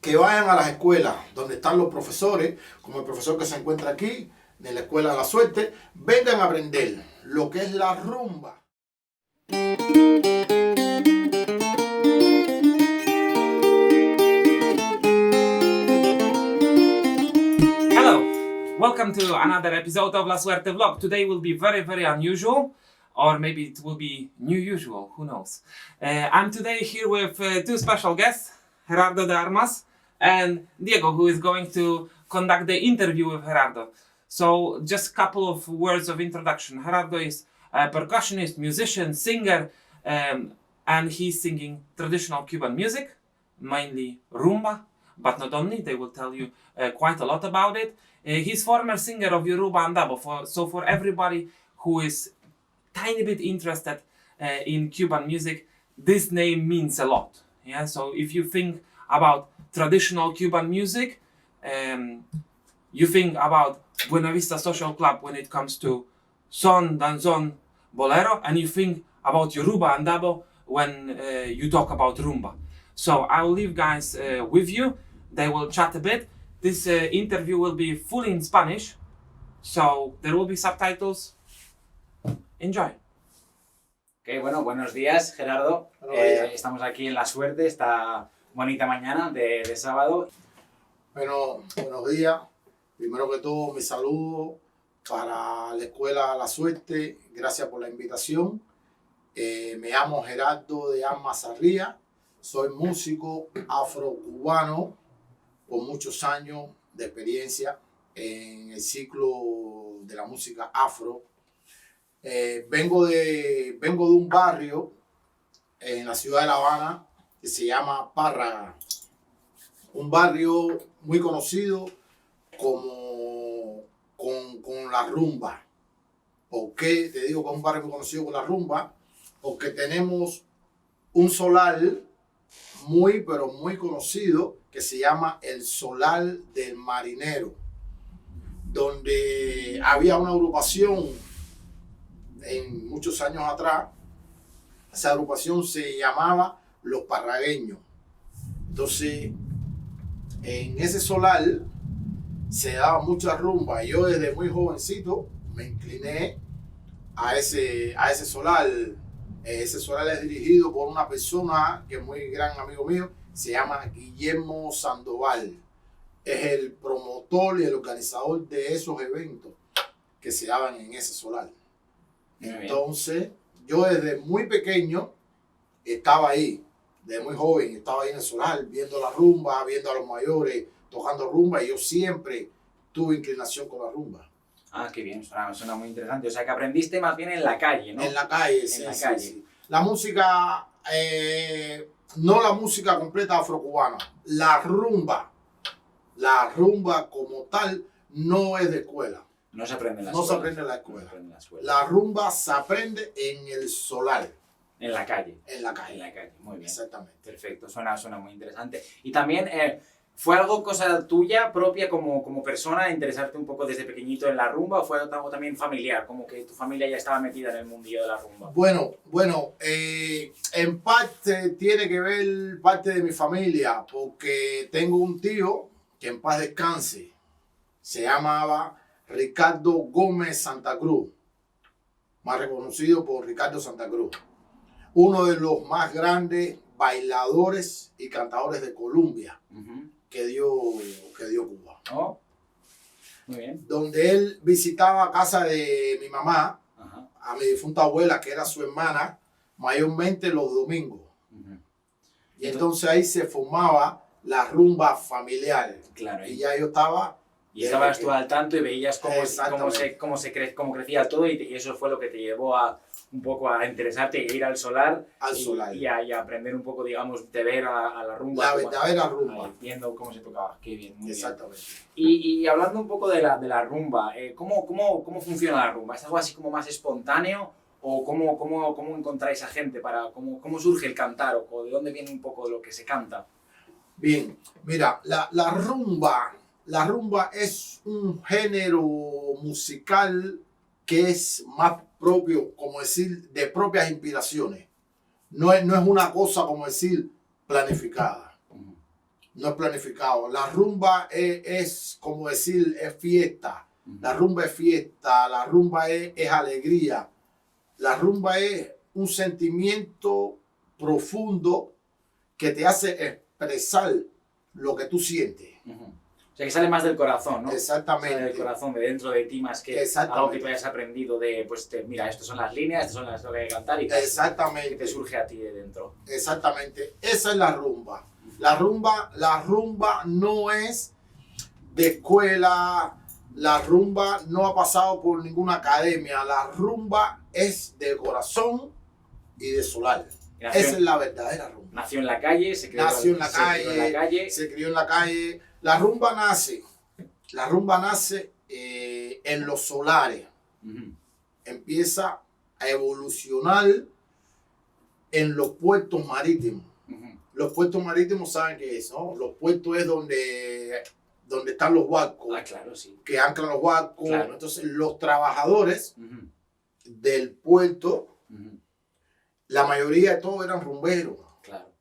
que vayan a las escuelas donde están los profesores, como el profesor que se encuentra aquí, de la Escuela de la Suerte, vengan a aprender lo que es la rumba. Hello, welcome to another episode of La Suerte Vlog. Today will be very unusual, or maybe it will be new usual, who knows. I'm today here with two special guests, Gerardo de Armas and Diego, who is going to conduct the interview with Gerardo. So just a couple of words of introduction. Gerardo is a percussionist, musician, singer, and he's singing traditional Cuban music, mainly rumba, but not only. They will tell you quite a lot about it. He's former singer of Yoruba and Dabo, so for everybody who is tiny bit interested in Cuban music, this name means a lot. Yeah, so if you think about traditional Cuban music, you think about Buena Vista Social Club when it comes to son, danzón, bolero, and you think about Yoruba and Dabo when you talk about rumba. So I'll leave guys with you. They will chat a bit. This interview will be fully in Spanish, so there will be subtitles. Enjoy. Ok, bueno, buenos días, Gerardo. Buenos días. Estamos aquí en La Suerte, esta bonita mañana de sábado. Bueno, buenos días. Primero que todo, mi saludo para la Escuela La Suerte. Gracias por la invitación. Me llamo Gerardo de Armas Sarría. Soy músico afrocubano con muchos años de experiencia en el ciclo de la música afro. Vengo de un barrio en la ciudad de La Habana que se llama Párraga. Un barrio muy conocido con la rumba. ¿Por qué te digo que es un barrio muy conocido con la rumba? Porque tenemos un solar pero muy conocido que se llama el Solar del Marinero, donde había una agrupación en muchos años atrás. Esa agrupación se llamaba Los Parragueños. Entonces, en ese solar se daba mucha rumba y yo desde muy jovencito me incliné a ese solar. Ese solar es dirigido por una persona que es muy gran amigo mío, se llama Guillermo Sandoval. Es el promotor y el organizador de esos eventos que se daban en ese solar. Entonces, yo desde muy pequeño estaba ahí, desde muy joven, estaba ahí en el solar, viendo la rumba, viendo a los mayores tocando rumba, y yo siempre tuve inclinación con la rumba. Ah, qué bien, suena muy interesante. O sea, que aprendiste más bien en la calle, ¿no? En la calle, sí. En la calle. Sí. La música, no la música completa afrocubana, la rumba como tal no es de escuela. No se aprende en la No escuela. se aprende en la escuela. No se aprende en la escuela. La rumba se aprende en el solar. En la calle. En la calle. En la calle, muy bien. Exactamente. Perfecto, suena muy interesante. Y también, ¿fue algo cosa tuya, propia, como persona, interesarte un poco desde pequeñito en la rumba, o fue algo también familiar, como que tu familia ya estaba metida en el mundillo de la rumba? Bueno, en parte tiene que ver parte de mi familia, porque tengo un tío que en paz descanse, se llamaba Ricardo Gómez Santa Cruz, más reconocido por Ricardo Santa Cruz, uno de los más grandes bailadores y cantadores de Colombia que dio Cuba. Oh, muy bien. Donde él visitaba casa de mi mamá, Ajá. a mi difunta abuela, que era su hermana, mayormente los domingos. Y entonces ahí se formaba la rumba familiar. Claro. Y ya yo estaba... Y estabas tú al tanto y veías cómo crecía todo, y eso fue lo que te llevó a un poco a interesarte e ir al solar. Y a aprender un poco, digamos, de ver a la rumba. La verdadera rumba. Ahí, viendo cómo se tocaba. Qué bien, muy Exactamente. bien. Y hablando un poco de la rumba, ¿cómo funciona la rumba? ¿Es algo así como más espontáneo? ¿O cómo encontráis a gente? ¿Cómo surge el cantar? ¿O de dónde viene un poco lo que se canta? Bien, mira, la rumba es un género musical que es más propio, como decir, de propias inspiraciones. No es una cosa, como decir, planificada. no es planificado. La rumba es como decir, es fiesta. La rumba es fiesta, la rumba es alegría. La rumba es un sentimiento profundo que te hace expresar lo que tú sientes. O sea, que sale más del corazón, ¿no? Exactamente. Sale del corazón, de dentro de ti, más que algo que tú hayas aprendido de, pues, mira, estas son las líneas, estas son las que hay que cantar y que Exactamente. te surge a ti de dentro. Exactamente. Esa es la rumba. La rumba no es de escuela, la rumba no ha pasado por ninguna academia, la rumba es de corazón y de solar. Esa es la verdadera rumba. Nació en la calle, se crió en la calle, se crió en la calle. La rumba nace en los solares. Empieza a evolucionar en los puertos marítimos. Los puertos marítimos saben qué es, ¿no? Los puertos es donde están los barcos. Ah, claro, sí. Que anclan los barcos. Claro. Entonces, los trabajadores del puerto, la mayoría de todos eran rumberos. Claro.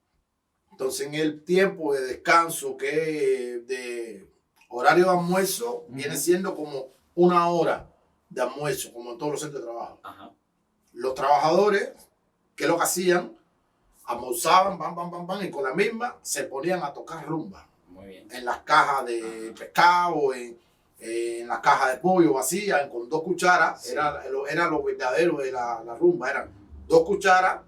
Entonces, en el tiempo de descanso, que es de horario de almuerzo, viene siendo como 1 hora de almuerzo, como en todos los centros de trabajo. Ajá. Los trabajadores, ¿qué es lo que hacían? Almorzaban, y con la misma se ponían a tocar rumba. Muy bien. En las cajas de pescado, en las cajas de pollo vacías, con 2 cucharas. Sí. Era lo verdadero de la rumba. Eran 2 cucharas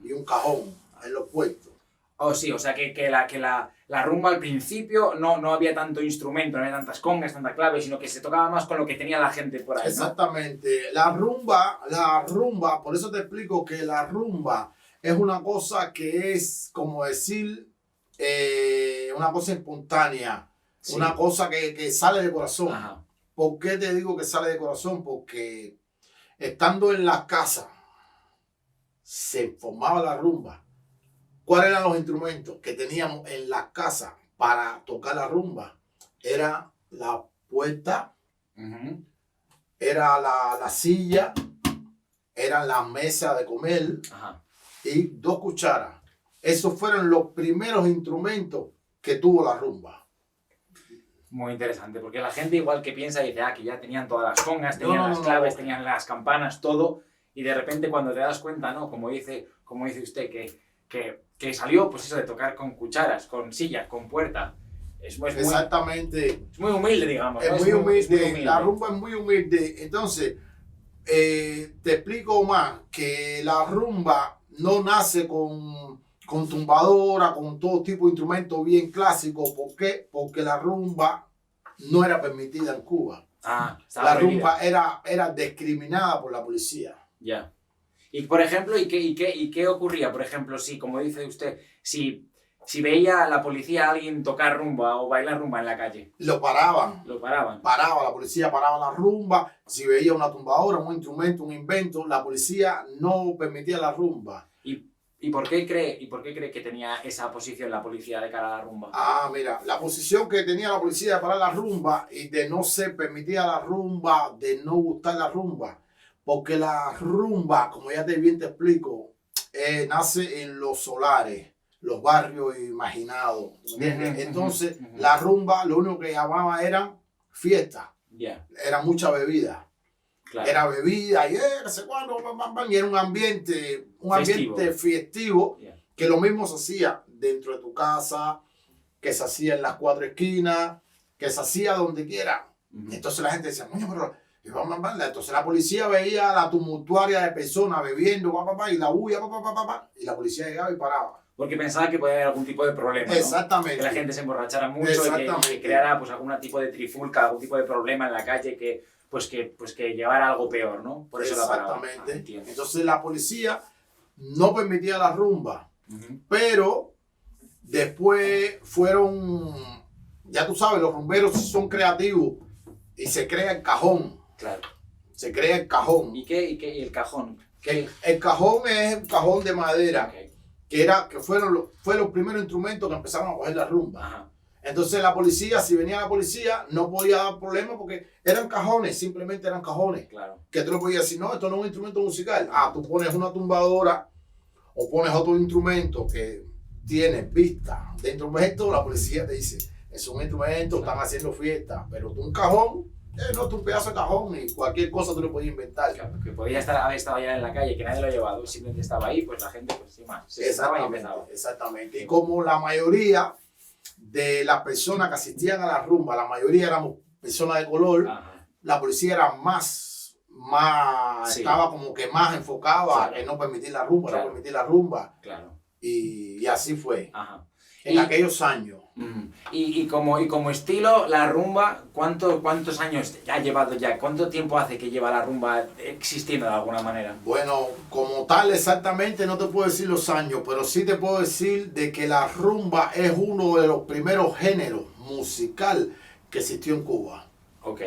y un cajón en los puertos. Oh, sí, o sea que la rumba al principio no había tanto instrumento, no había tantas congas, tanta clave, sino que se tocaba más con lo que tenía la gente por ahí, ¿no? Exactamente. La rumba, por eso te explico que la rumba es una cosa que es, como decir, una cosa espontánea, sí. Una cosa que sale de corazón. Ajá. ¿Por qué te digo que sale de corazón? Porque estando en las casas se formaba la rumba. ¿Cuáles eran los instrumentos que teníamos en las casas para tocar la rumba? Era la puerta, era la silla, era la mesa de comer. Ajá. Y 2 cucharas. Esos fueron los primeros instrumentos que tuvo la rumba. Muy interesante, porque la gente igual que piensa dice, que ya tenían todas las congas, tenían las claves, tenían las campanas, todo, y de repente cuando te das cuenta, ¿no? Como dice usted, que salió, pues eso de tocar con cucharas, con silla, con puerta. Exactamente. Es muy humilde, digamos. Es, ¿no? Muy humilde. La rumba es muy humilde. Entonces, te explico más que la rumba no nace con tumbadora, con todo tipo de instrumentos bien clásicos. ¿Por qué? Porque la rumba no era permitida en Cuba. La rumba era discriminada por la policía. Ya. Y por ejemplo, ¿y qué ocurría? Por ejemplo, si, como dice usted, si veía a la policía a alguien tocar rumba o bailar rumba en la calle. Lo paraban. La policía paraba la rumba. Si veía una tumbadora, un instrumento, un invento, la policía no permitía la rumba. ¿Y por qué cree que tenía esa posición la policía de cara a la rumba? Mira, la posición que tenía la policía de parar la rumba y de no ser permitida la rumba, de no gustar la rumba. Porque la rumba, como ya bien te explico, nace en los solares, los barrios imaginados. Entonces, la rumba lo único que llamaba era fiesta. Era mucha bebida. Claro. Era bebida y no sé cuándo, y era un ambiente festivo que lo mismo se hacía dentro de tu casa, que se hacía en las 4 esquinas, que se hacía donde quiera. Entonces la gente decía, pero... Entonces la policía veía la tumultuaria de personas bebiendo y la bulla, y la policía llegaba y paraba. Porque pensaba que podía haber algún tipo de problema, ¿no? Exactamente. Que la gente se emborrachara mucho y que creara pues, algún tipo de trifulca, algún tipo de problema en la calle que llevara algo peor, ¿no? Por eso la paraba. Exactamente. Entonces la policía no permitía la rumba, pero después fueron, ya tú sabes, los rumberos son creativos y se crea el cajón. Claro. Se crea el cajón. ¿Y el cajón? El cajón es un cajón de madera, que fue los primeros instrumentos que empezaron a coger la rumba. Ajá. Entonces la policía, si venía la policía, no podía dar problema porque eran cajones, simplemente eran cajones. Claro. Que tú le podías decir, no, esto no es un instrumento musical. Tú pones una tumbadora o pones otro instrumento que tienes vista de instrumentos, la policía te dice, es un instrumento, están haciendo fiesta, pero tú un cajón, no, tú un pedazo de cajón y cualquier cosa tú le puedes inventar. Claro, que podía haber estado ya en la calle, que nadie lo ha llevado, simplemente estaba ahí, pues la gente, pues sin más, se sentaba y empezaba. Exactamente. Y como la mayoría de las personas que asistían a la rumba, la mayoría éramos personas de color, Ajá. la policía era más Sí. estaba como que más enfocada Claro. en no permitir la rumba, Claro. no permitir la rumba. Claro. Y así fue. Ajá. En aquellos años. Y como estilo, la rumba, ¿cuántos años ha llevado ya? ¿Cuánto tiempo hace que lleva la rumba existiendo de alguna manera? Bueno, como tal exactamente no te puedo decir los años, pero sí te puedo decir de que la rumba es uno de los primeros géneros musical que existió en Cuba. Ok.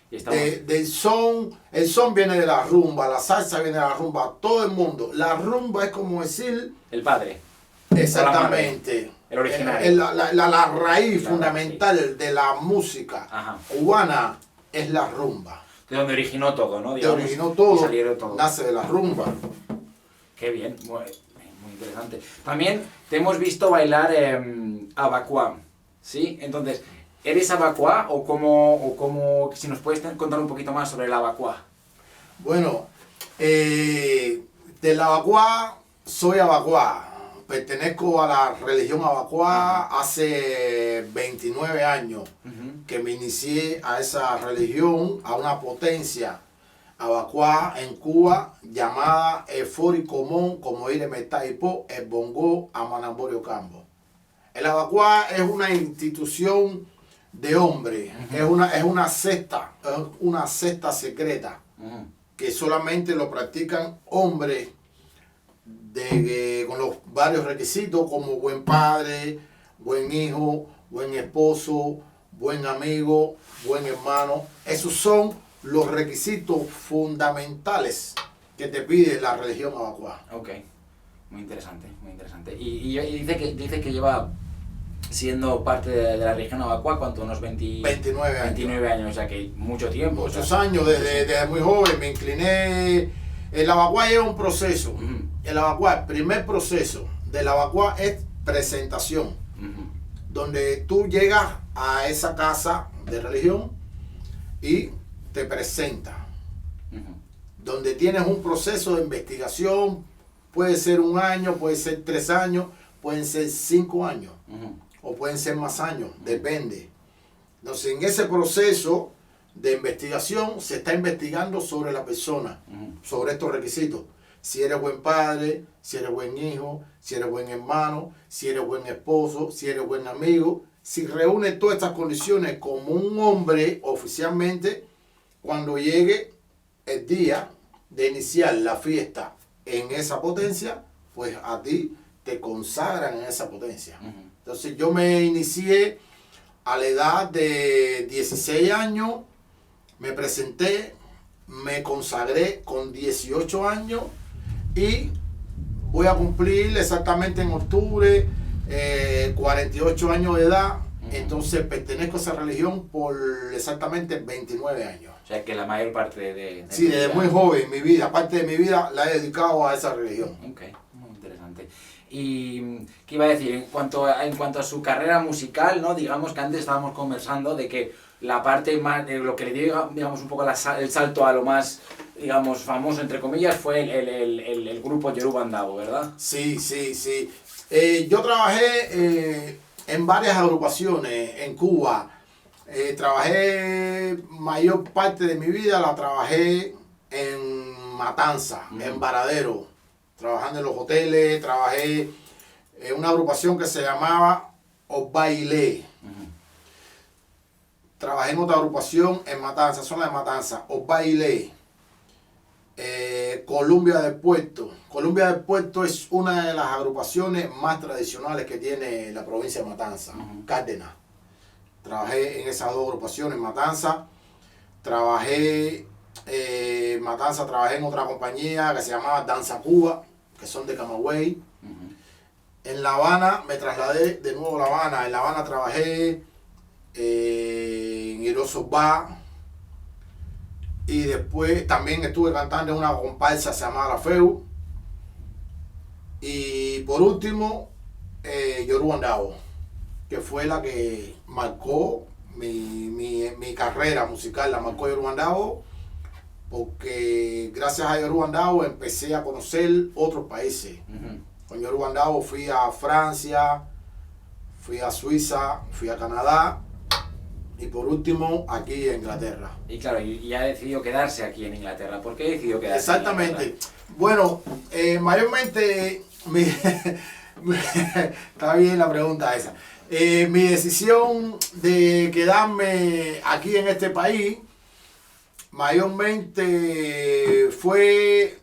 Y estamos... Del son, el son viene de la rumba, la salsa viene de la rumba, todo el mundo. La rumba es como decir... El padre. Exactamente. El originario. La raíz La fundamental raíz. de la música Ajá. cubana es la rumba. De donde originó todo, ¿no? Que Digamos, originó y todo, salieron todo. nace de la rumba. Qué bien, muy interesante. También te hemos visto bailar abacuá, ¿sí? Entonces, ¿eres abacuá o cómo, si nos puedes contar un poquito más sobre el abacuá? Bueno, del Abacuá, soy Abacuá. Pertenezco a la religión Abacuá hace 29 años que me inicié a esa religión, a una potencia Abacuá en Cuba llamada Efori Común, como ir Metaipo, el Bongo, Amanamborio Cambo. El Abacuá es una institución de hombres, es una secta secreta que solamente lo practican hombres con los varios requisitos como buen padre, buen hijo, buen esposo, buen amigo, buen hermano. Esos son los requisitos fundamentales que te pide la religión Abacuá. Ok, muy interesante, muy interesante. Y dice que lleva siendo parte de la religión Abacuá, ¿cuánto? Unos 29 años. 29 años, o sea que mucho tiempo. Muchos o sea, años, desde muy joven me incliné. El Abacuá lleva un proceso. El Abacuá, el primer proceso del Abacuá es presentación, donde tú llegas a esa casa de religión y te presentas, donde tienes un proceso de investigación, puede ser 1 año, puede ser 3 años, pueden ser 5 años, o pueden ser más años, depende. Entonces, en ese proceso de investigación se está investigando sobre la persona, sobre estos requisitos. Si eres buen padre, si eres buen hijo, si eres buen hermano, si eres buen esposo, si eres buen amigo. Si reúnes todas estas condiciones como un hombre oficialmente, cuando llegue el día de iniciar la fiesta en esa potencia, pues a ti te consagran en esa potencia. Entonces yo me inicié a la edad de 16 años, me presenté, me consagré con 18 años y voy a cumplir exactamente en octubre 48 años de edad. Entonces pertenezco a esa religión por exactamente 29 años. O sea que la mayor parte de Sí, desde muy joven, mi vida, parte de mi vida la he dedicado a esa religión. Ok, muy interesante. Y qué iba a decir, en cuanto a su carrera musical, ¿no? Digamos que antes estábamos conversando de que la parte más, de lo que le dio, digamos, un poco el salto a lo más, digamos, famoso, entre comillas, fue el grupo Yoruba Ndabo, ¿verdad? Sí. Yo trabajé en varias agrupaciones en Cuba. Trabajé, mayor parte de mi vida la trabajé en Matanza, en Varadero, trabajando en los hoteles. Trabajé en una agrupación que se llamaba Obailé. Trabajé en otra agrupación en Matanza, zona de Matanza, Obailé. Columbia del Puerto. Columbia del Puerto es una de las agrupaciones más tradicionales que tiene la provincia de Matanza, Cárdenas. Trabajé en esas dos agrupaciones, Matanza. Trabajé en otra compañía que se llamaba Danza Cuba, que son de Camagüey. En La Habana me trasladé de nuevo a La Habana. En La Habana trabajé en Iroso Bar. Y después también estuve cantando en una comparsa que se llamaba La Feu. Y por último, Yoruba Ndao, que fue la que marcó mi carrera musical, la marcó Yoruba Ndao, porque gracias a Yoruba Ndao empecé a conocer otros países. Con Yoruba Ndao fui a Francia, fui a Suiza, fui a Canadá y por último aquí en Inglaterra. Y claro, y ha decidido quedarse aquí en Inglaterra. ¿Por qué decidió quedarse? Exactamente. Bueno, mayormente está bien la pregunta esa. Mi decisión de quedarme aquí en este país mayormente fue,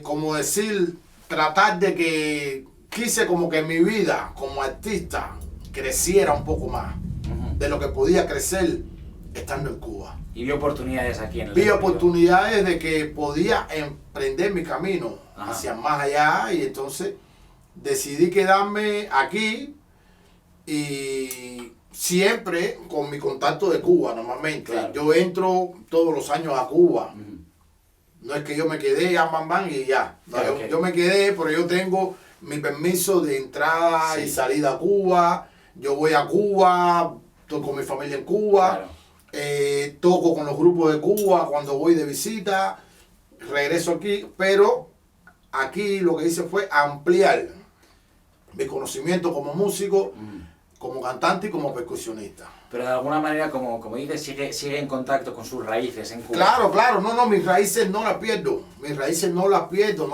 como decir, tratar de que quise como que mi vida como artista creciera un poco más de lo que podía crecer estando en Cuba. Y vi oportunidades aquí en el Vi oportunidades de que podía emprender mi camino hacia más allá y entonces decidí quedarme aquí y siempre con mi contacto de Cuba normalmente. Claro. Yo entro todos los años a Cuba. No es que yo me quedé y ya. No, Claro, yo me quedé, pero yo tengo mi permiso de entrada y salida a Cuba. Yo voy a Cuba, estoy con mi familia en Cuba. Claro. Toco con los grupos de Cuba cuando voy de visita. Regreso aquí, pero aquí lo que hice fue ampliar mi conocimiento como músico, como cantante y como percusionista. Pero de alguna manera, como dices, sigue en contacto con sus raíces en Cuba. Claro, no, mis raíces no las pierdo. Mis raíces no las pierdo.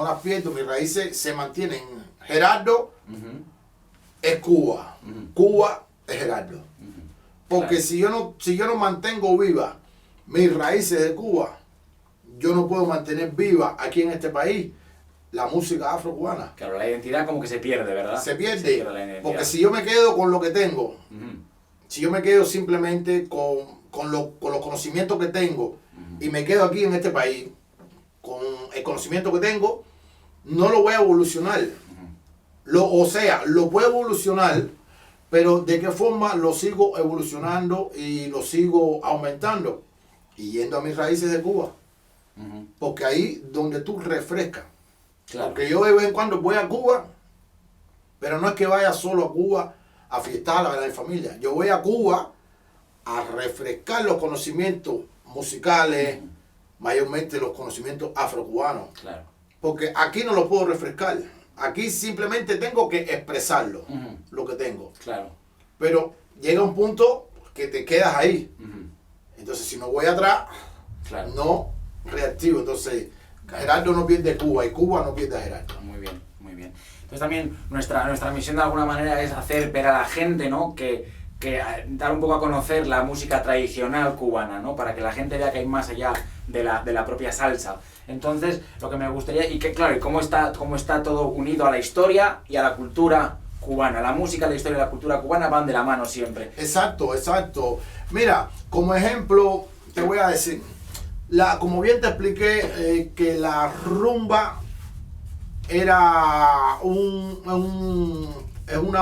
Mis raíces se mantienen. Gerardo es Cuba. Cuba es Gerardo. Porque Claro. si yo no mantengo viva mis raíces de Cuba, yo no puedo mantener viva aquí en este país la música afrocubana. Claro, la identidad como que se pierde, ¿verdad? Se pierde. la identidad. Porque si yo me quedo con lo que tengo, si yo me quedo simplemente con los conocimientos que tengo y me quedo aquí en este país con el conocimiento que tengo, no lo voy a evolucionar. O sea, lo puedo evolucionar, pero ¿de qué forma lo sigo evolucionando y lo sigo aumentando? Y yendo a mis raíces de Cuba. Porque ahí donde tú refrescas. Claro. Porque yo de vez en cuando voy a Cuba, pero no es que vaya solo a Cuba a fiestar a la familia. Yo voy a Cuba a refrescar los conocimientos musicales, mayormente los conocimientos afrocubanos. Claro. Porque aquí no lo puedo refrescar. Aquí simplemente tengo que expresarlo, lo que tengo. Claro. Pero llega un punto que te quedas ahí. Entonces, si no voy atrás, Claro. no reactivo. Entonces, Gerardo no pierde Cuba y Cuba no pierde a Gerardo. Muy bien, muy bien. Entonces también nuestra misión de alguna manera es hacer ver a la gente, ¿no? Que dar un poco a conocer la música tradicional cubana, ¿no? Para que la gente vea que hay más allá de la propia salsa. Entonces, lo que me gustaría, y que claro, y cómo está todo unido a la historia y a la cultura cubana. La música, la historia y la cultura cubana van de la mano siempre. Exacto. Mira, como ejemplo, te voy a decir, como bien te expliqué, que la rumba era una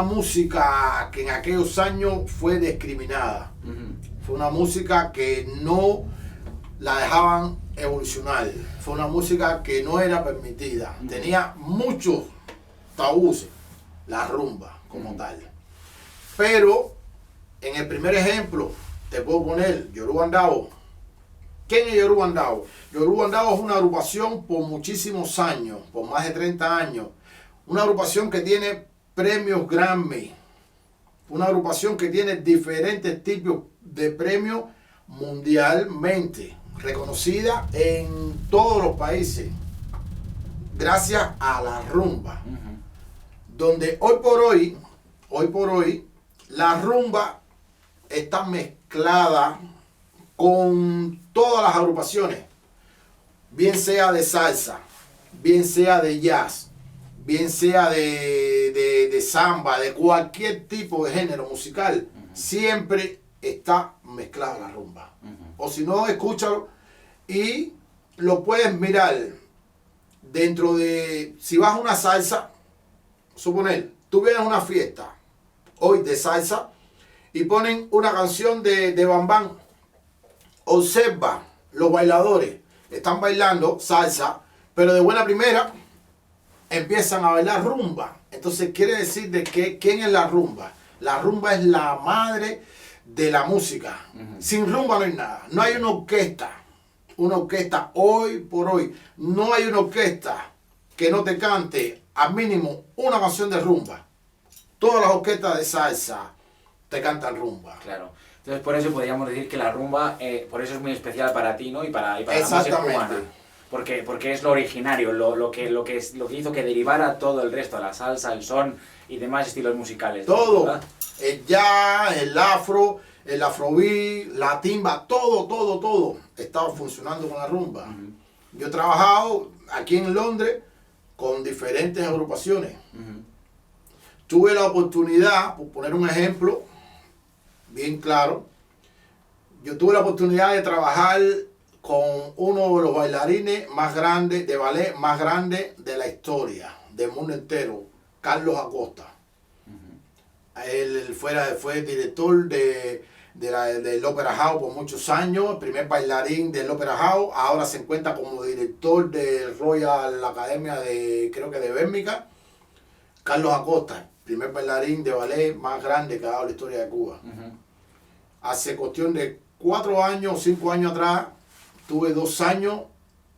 música que en aquellos años fue discriminada. Fue una música que no la dejaban evolucionar. Fue una música que no era permitida. Tenía muchos tabúes, la rumba como tal. Pero en el primer ejemplo te puedo poner Yoruba Ndao. ¿Quién es Yoruba Ndao? Yoruba Ndao es una agrupación por muchísimos años, por más de 30 años. Una agrupación que tiene premios Grammy. Una agrupación que tiene diferentes tipos de premios mundialmente. Reconocida en todos los países. Gracias a la rumba. Donde hoy por hoy, la rumba está mezclada con todas las agrupaciones, bien sea de salsa, bien sea de jazz, bien sea de samba, de cualquier tipo de género musical, siempre está mezclada la rumba. O si no, escúchalo y lo puedes mirar dentro de, si vas a una salsa, suponer, tú vienes a una fiesta hoy de salsa y ponen una canción de Bam Bam. Observa, los bailadores están bailando salsa, pero de buena primera empiezan a bailar rumba. Entonces quiere decir de que ¿quién es la rumba? La rumba es la madre de la música. Sin rumba no hay nada. No hay una orquesta hoy por hoy. No hay una orquesta que no te cante al mínimo una canción de rumba. Todas las orquestas de salsa te cantan rumba. Claro. Entonces por eso podríamos decir que la rumba, por eso es muy especial para ti, ¿no? Y para la música cubana. Porque es lo originario, lo que hizo que derivara todo el resto, la salsa, el son y demás estilos musicales. Todo, ¿verdad? el jazz, el afro, el afrobeat, la timba, todo estaba funcionando con la rumba. Yo he trabajado aquí en Londres con diferentes agrupaciones. Tuve la oportunidad, por poner un ejemplo bien claro, yo tuve la oportunidad de trabajar con uno de los bailarines más grandes, de ballet más grandes de la historia, del mundo entero, Carlos Acosta. Él fue director del Opera House por muchos años, el primer bailarín del Opera House, ahora se encuentra como director de Royal Academia creo que de Birmingham. Carlos Acosta, primer bailarín de ballet más grande que ha dado la historia de Cuba. Hace cuestión de 4 años, 5 años atrás, tuve 2 años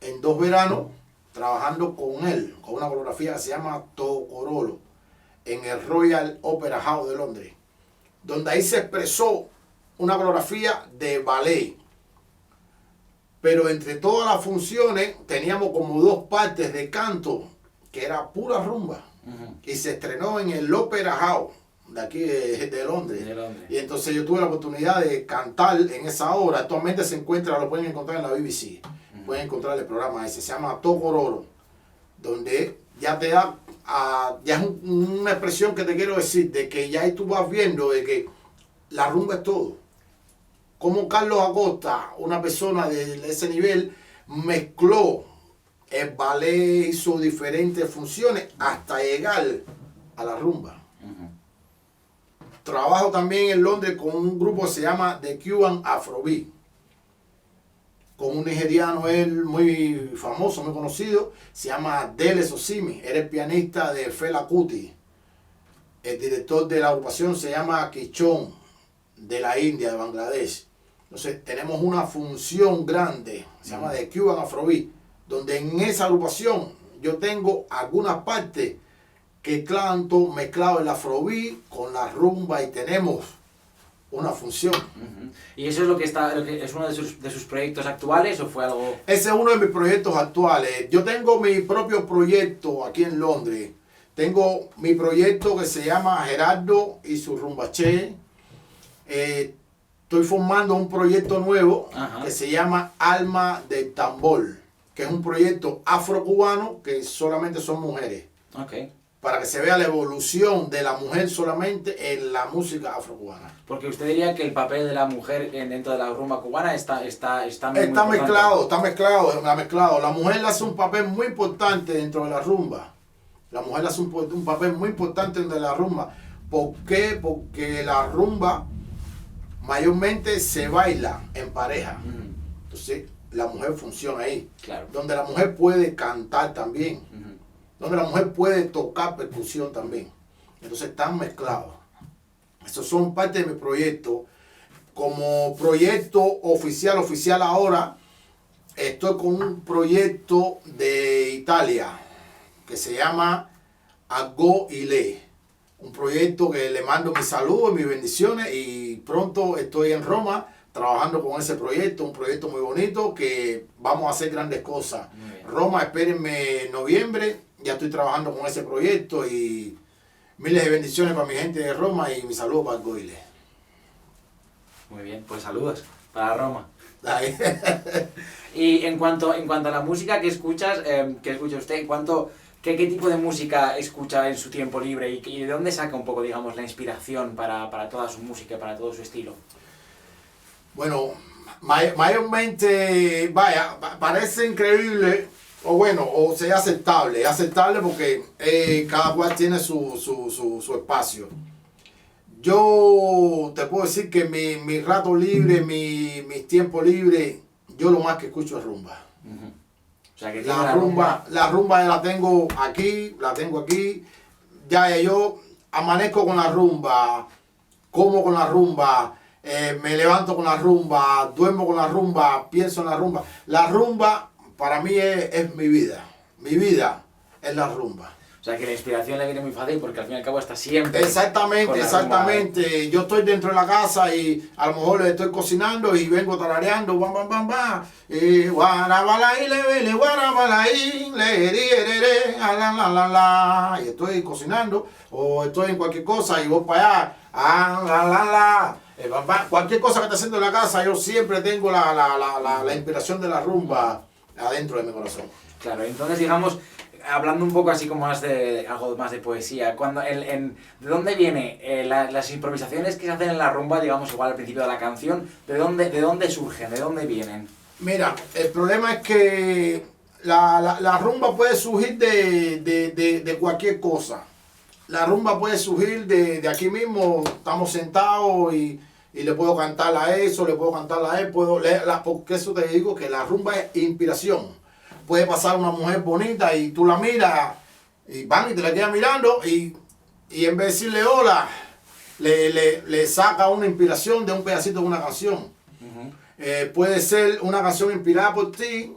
en 2 veranos trabajando con él, con una coreografía que se llama Tocorolo, en el Royal Opera House de Londres, donde ahí se expresó una coreografía de ballet. Pero entre todas las funciones teníamos como 2 partes de canto, que era pura rumba. Y se estrenó en el Opera House de aquí de Londres. Y entonces yo tuve la oportunidad de cantar en esa obra. Actualmente se encuentra, lo pueden encontrar en la BBC. Pueden encontrar el programa ese, se llama Tocororo, donde ya te da, ya es una expresión que te quiero decir, de que ya ahí tú vas viendo de que la rumba es todo. Como Carlos Acosta, una persona de ese nivel, mezcló el ballet, hizo diferentes funciones hasta llegar a la rumba. Trabajo también en Londres con un grupo que se llama The Cuban Afrobeat, con un nigeriano él muy famoso, muy conocido, se llama Dele Sosimi, era el pianista de Fela Kuti. El director de la agrupación se llama Kichon, de la India, de Bangladesh. Entonces tenemos una función grande, se llama The Cuban Afrobeat, donde en esa agrupación yo tengo algunas partes que canto mezclado el afrobeat con la rumba y tenemos una función. ¿Y eso es lo que es uno de sus proyectos actuales o fue algo...? Ese es uno de mis proyectos actuales. Yo tengo mi propio proyecto aquí en Londres. Tengo mi proyecto que se llama Gerardo y su Rumbache. Estoy formando un proyecto nuevo que se llama Alma del Tambor, que es un proyecto afrocubano que solamente son mujeres. Para que se vea la evolución de la mujer solamente en la música afrocubana. Porque usted diría que el papel de la mujer dentro de la rumba cubana está mezclado. La mujer hace un papel muy importante dentro de la rumba. La mujer hace un papel muy importante dentro de la rumba. ¿Por qué? Porque la rumba mayormente se baila en pareja. Entonces, la mujer funciona ahí. Claro. Donde la mujer puede cantar también. Donde la mujer puede tocar percusión también. Entonces están mezclados. Esos son parte de mi proyecto. Como proyecto oficial ahora, estoy con un proyecto de Italia que se llama Ago Ile. Un proyecto que le mando mis saludos y mis bendiciones y pronto estoy en Roma trabajando con ese proyecto, un proyecto muy bonito que vamos a hacer grandes cosas. Roma, espérenme en noviembre. Ya estoy trabajando con ese proyecto y miles de bendiciones para mi gente de Roma y mi saludo para Goile. Muy bien, pues saludos para Roma. Y en cuanto a la música que escuchas, que escucha usted, ¿qué tipo de música escucha en su tiempo libre y de dónde saca un poco, digamos, la inspiración para toda su música, para todo su estilo? Bueno, mayormente, vaya, parece increíble. O sea aceptable. Es aceptable porque cada cual tiene su espacio. Yo te puedo decir que mi rato libre, mi tiempo libre, yo lo más que escucho es rumba. O sea, que la rumba la tengo aquí, ya yo amanezco con la rumba, como con la rumba, me levanto con la rumba, duermo con la rumba, pienso en la rumba. La rumba para mí es mi vida. Mi vida es la rumba. O sea, que la inspiración le viene muy fácil porque al fin y al cabo está siempre. Exactamente, exactamente. Yo estoy dentro de la casa y a lo mejor le estoy cocinando y vengo tarareando, bam, bam, bam, bam. Guarabalai, le, guarabalai, le, la, la, la, la. Y estoy cocinando o estoy en cualquier cosa y voy para allá, la. Cualquier cosa que esté haciendo en la casa, yo siempre tengo la inspiración de la rumba adentro de mi corazón. Claro, entonces digamos, hablando un poco así como más de algo más de poesía, ¿de dónde viene las improvisaciones que se hacen en la rumba, digamos igual al principio de la canción? ¿De dónde surgen? ¿De dónde vienen? Mira, el problema es que la rumba puede surgir de cualquier cosa. La rumba puede surgir de aquí mismo, estamos sentados y le puedo cantar a eso, le puedo cantar a él, puedo leerla, porque eso te digo que la rumba es inspiración. Puede pasar una mujer bonita y tú la miras y van y te la quedas mirando y en vez de decirle hola, le saca una inspiración de un pedacito de una canción. Puede ser una canción inspirada por ti,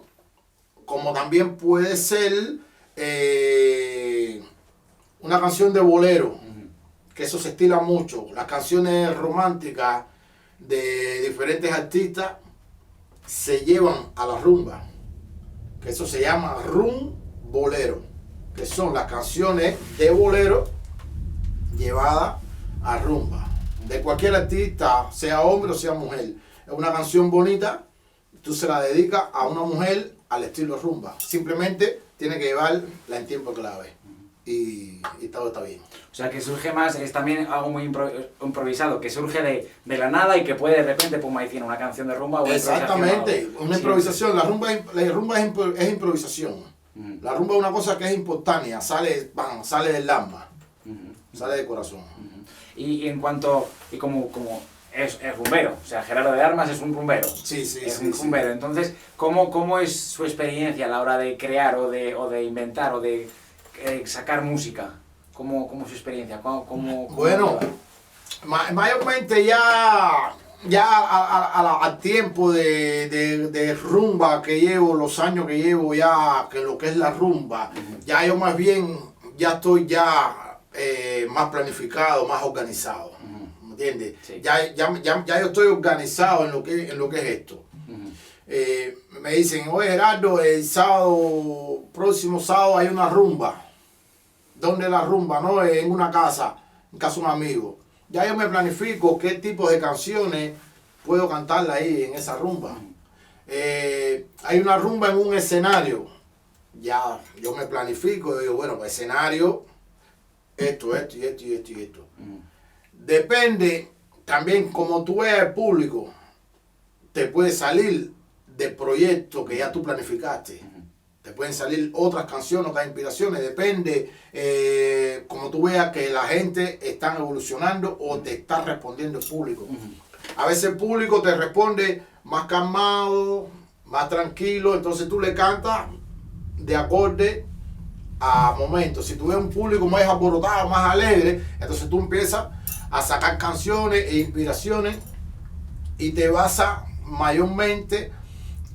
como también puede ser una canción de bolero, que eso se estila mucho. Las canciones románticas de diferentes artistas se llevan a la rumba, que eso se llama bolero, que son las canciones de bolero llevadas a rumba, de cualquier artista, sea hombre o sea mujer. Es una canción bonita, tú se la dedicas a una mujer al estilo rumba, simplemente tiene que llevarla en tiempo clave y todo está bien. O sea, que surge más, es también algo muy improvisado, que surge de la nada y que puede de repente, pum, ahí tiene una canción de rumba o una exactamente, una improvisación. La rumba es improvisación. La rumba es una cosa que es espontánea, sale del alma, sale del corazón. Y en cuanto, y como es rumbero, o sea, Gerardo de Armas es un rumbero. Sí, es un rumbero. Entonces, ¿cómo es su experiencia a la hora de crear o de inventar o de sacar música? ¿Cómo es su experiencia? Bueno, mayormente ya al tiempo de rumba que llevo, los años que llevo ya, que lo que es la rumba, ya yo más bien ya estoy más planificado, más organizado. ¿Me entiendes? Sí. Ya yo estoy organizado en lo que es esto. Me dicen, oye Gerardo, el próximo sábado hay una rumba. ¿Dónde es la rumba? No, en una casa, en casa de un amigo. Ya yo me planifico qué tipo de canciones puedo cantarla ahí en esa rumba. Hay una rumba en un escenario. Ya yo me planifico y digo, bueno, pues escenario, esto. Depende también como tú veas el público, te puede salir del proyecto que ya tú planificaste. Te pueden salir otras canciones, otras inspiraciones, depende como tú veas que la gente está evolucionando o te está respondiendo el público. A veces el público te responde más calmado, más tranquilo, entonces tú le cantas de acorde a momentos. Si tú ves un público más alborotado, más alegre, entonces tú empiezas a sacar canciones e inspiraciones y te basas mayormente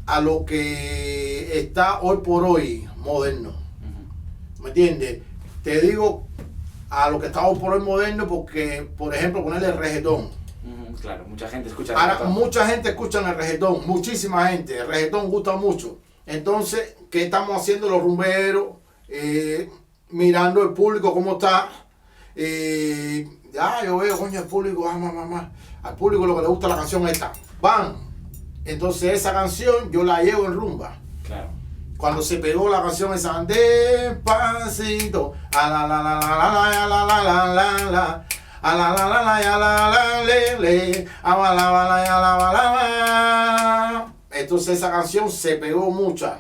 a lo que está hoy por hoy moderno. ¿Me entiendes? Te digo a lo que está hoy por hoy moderno porque, por ejemplo, ponerle el reggaetón. Claro, mucha gente escucha el reggaetón. Mucha gente escucha el reggaetón, muchísima gente. El reggaetón gusta mucho. Entonces, ¿qué estamos haciendo los rumberos? Mirando el público cómo está. Yo veo, coño, el público, al público lo que le gusta la canción esta. ¡Bam! Entonces esa canción yo la llevo en rumba. Claro. Cuando se pegó la canción esa despacito, a la la la la la la la la la la, a la la la la la la la le, a la la la la la. Entonces esa canción se pegó mucha.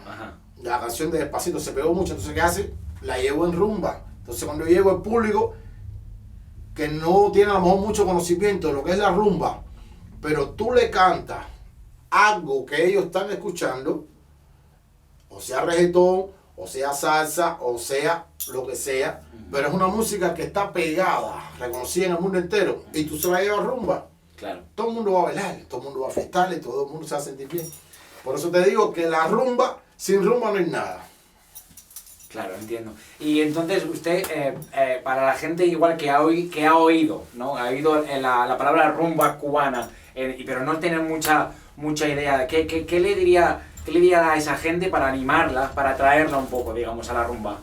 La canción de Despacito se pegó mucho. Entonces ¿qué hace? La llevo en rumba. Entonces cuando yo llego al público que no tiene a lo mejor mucho conocimiento de lo que es la rumba, pero tú le cantas algo que ellos están escuchando, o sea reggaetón, o sea salsa, o sea lo que sea, pero es una música que está pegada, reconocida en el mundo entero, y tú se la llevas rumba. Claro. Todo el mundo va a bailar, todo el mundo va a festar y todo el mundo se va a sentir bien. Por eso te digo que la rumba, sin rumba no hay nada. Claro, entiendo. Y entonces usted, para la gente igual que ha oído, ¿no? Ha oído la palabra rumba cubana, pero no tiene mucha idea, ¿qué le diría a esa gente para animarla, para atraerla un poco, digamos, a la rumba?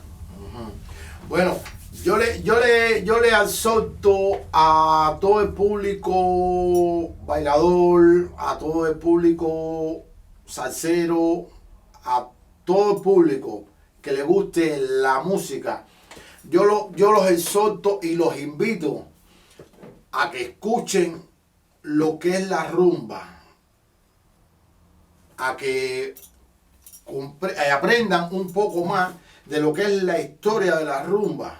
Bueno, yo le exhorto a todo el público bailador, a todo el público salsero, a todo el público que le guste la música. Yo los exhorto y los invito a que escuchen lo que es la rumba, a que aprendan un poco más de lo que es la historia de la rumba,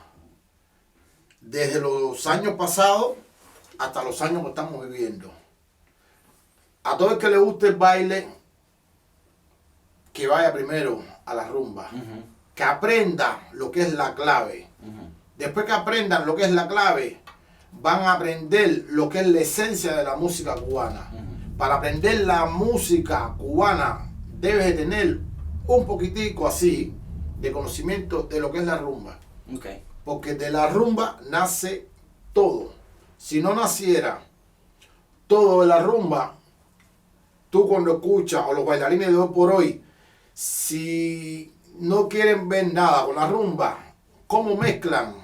desde los años pasados hasta los años que estamos viviendo. A todo el que le guste el baile, que vaya primero a la rumba, que aprenda lo que es la clave. Después que aprendan lo que es la clave, van a aprender lo que es la esencia de la música cubana. Para aprender la música cubana, debes de tener un poquitico así de conocimiento de lo que es la rumba. Okay. Porque de la rumba nace todo. Si no naciera todo de la rumba, tú cuando escuchas, o los bailarines de hoy por hoy, si no quieren ver nada con la rumba, ¿cómo mezclan?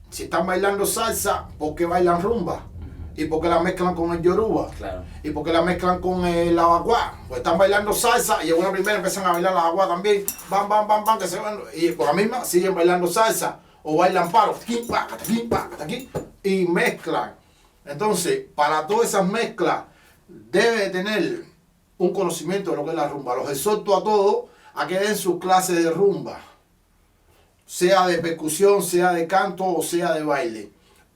Si están bailando salsa, ¿por qué bailan rumba? ¿Y por qué la mezclan con el yoruba? Claro. ¿Y por qué la mezclan con el abaguá? Pues están bailando salsa y en una primera empiezan a bailar la abaguá también. Bam, bam, bam, bam, que se van. Y por la misma siguen bailando salsa o bailan paro. Y mezclan. Entonces, para todas esas mezclas, debe de tener un conocimiento de lo que es la rumba. Los exhorto a todos a que den sus clases de rumba. Sea de percusión, sea de canto o sea de baile.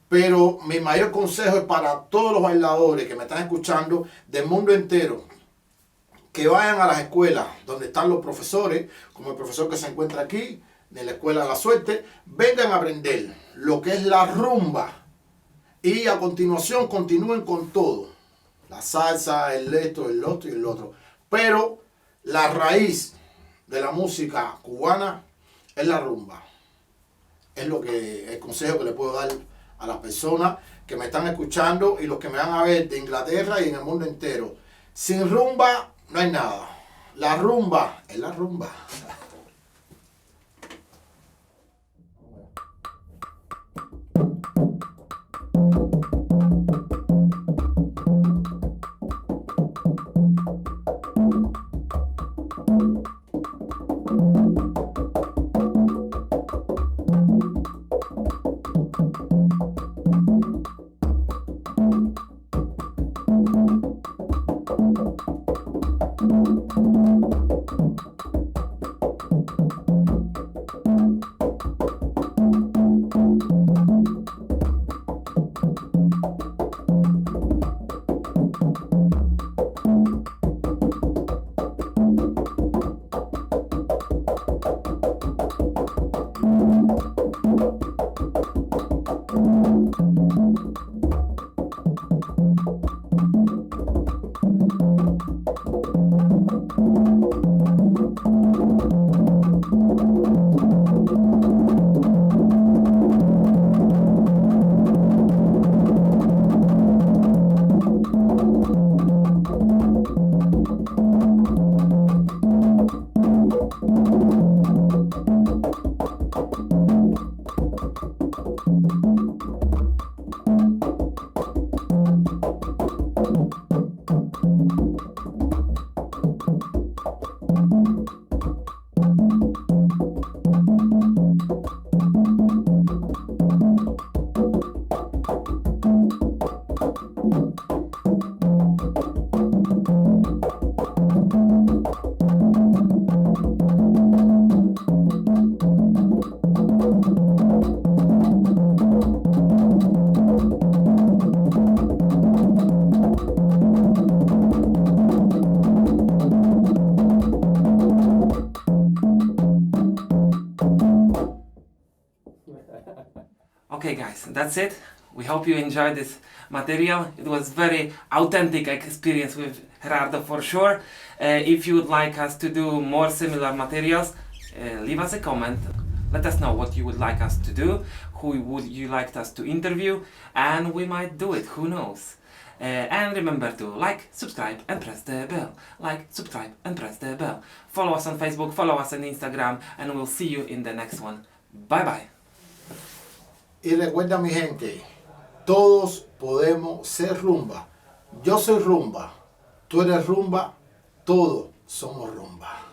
Pero mi mayor consejo es para todos los bailadores que me están escuchando del mundo entero, que vayan a las escuelas donde están los profesores, como el profesor que se encuentra aquí, de la Escuela de la Suerte, vengan a aprender lo que es la rumba y a continuación continúen con todo. La salsa, el esto, el otro y el otro. Pero la raíz de la música cubana es la rumba. Es el consejo que le puedo dar a las personas que me están escuchando y los que me van a ver de Inglaterra y en el mundo entero. Sin rumba no hay nada. La rumba es la rumba. that's it. We hope you enjoyed this material. It was very authentic experience with Gerardo for sure. If you would like us to do more similar materials, leave us a comment. Let us know what you would like us to do, who would you like us to interview, and we might do it, who knows. And remember to like, subscribe and press the bell. Like, subscribe and press the bell. Follow us on Facebook, follow us on Instagram, and we'll see you in the next one. Bye bye. Y recuerda, mi gente, todos podemos ser rumba. Yo soy rumba, tú eres rumba, todos somos rumba.